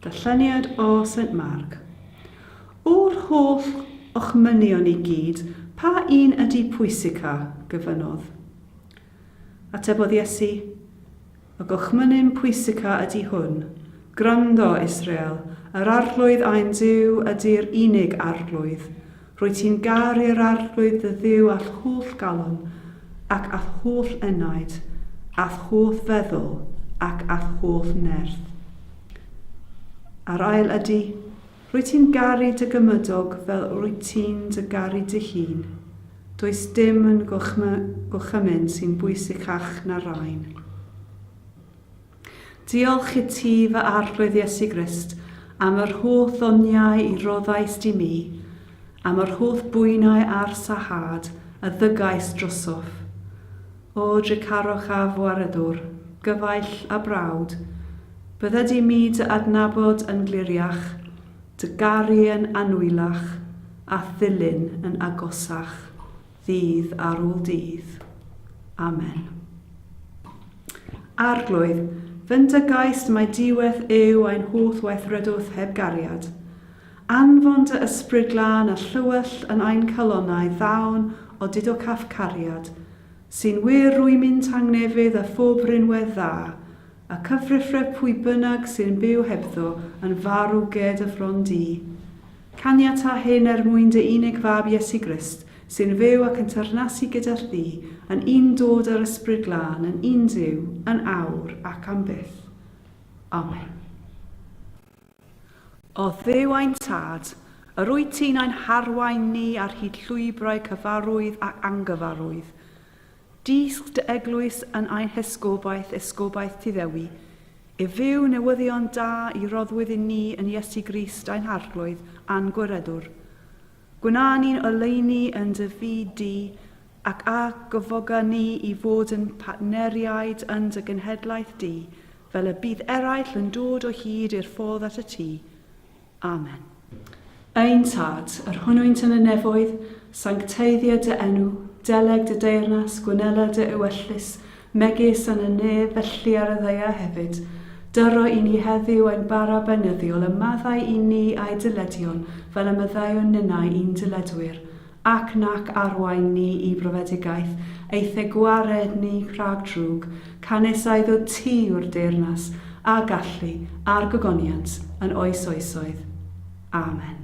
Darlleniad o St Mark. O'r holl o'ch mynion i gyd, pa un ydy pwysica, gyfynodd? Atebodd Iesu, y gochmynyn pwysica ydy hwn. Gwrando, Israel, yr arglwydd a'n Dduw ydy'r unig arglwydd. Rwy ti'n garu'r arglwydd y Dduw all holl galon, ac all holl enaid, all holl feddwl, ac all holl nerth. A'r ail ydy, rwy ti'n garu dy gymydog fel rwy ti'n dy garu dy hun. Does dim yn gochymyn sy'n bwysicach na rhain. Diolch i ti fy arglwydd Iesu Grist am yr holl ddoniau i roddais di mi, am yr holl bwynau a'r sahad, y ddygais drosoff. O dricarwch a fwaredwr, gyfaill a brawd, bydde di mi dy adnabod yn gliriach, dy garu yn anwylach, a ddilyn yn agosach, ddydd ar ôl dydd. Amen. Arglwydd, fy dygais mae diwedd yw ein holl weithredwth heb gariad. Anfon dy ysbryd glân a llywell yn ein calonau ddawn o dido caff cariad, sy'n wir rwy mynd tangnefydd a phob rinwedd dda, a cyfrifre pwy bynnag sy'n byw hebddo yn farw ged y ffron di. Caniata hyn mwyn dy unig fab Iesu Grist, sy'n fyw ac yn tyrnasu gyda'r ddi, yn un dod ar ysbryd glân, yn un Duw, yn awr ac am byth. Amen. O Dduw ein tad, yr wyt ti'n ein harwain ni ar hyd llwybrau cyfarwydd ac angyfarwydd. Disg dy eglwys yn ein Esgob Tyddewi, i fyw newyddion da i roddwydd i ni yn Iesu Grist ein harglwydd a'n gwiredwr. Gwna ni'n oleuni yn dy fyd di ac a gyfoga ni i fod yn partneriaid yn dy genhedlaeth di, fel y bydd eraill yn dod o hyd i'r ffordd at y ti. Amen. Ein tad, yr hwnnwynt yn y nefoedd, sancteiddio dy enw, deleg dy deyrnas, gwanela dy ewyllus, megis yn y nef felly ar y ddeia hefyd. Dyro i ni heddiw ein bara benyddiol y maddau i ni a'i dyledion fel y myddaiwn ninnau i'n dyledwyr, ac nac arwain ni i brofedigaeth, eithau gwared ni rhag drwg, canes a ddod ti o'r deyrnas, a gallu a'r gogoniant yn oes oesoedd. Amen.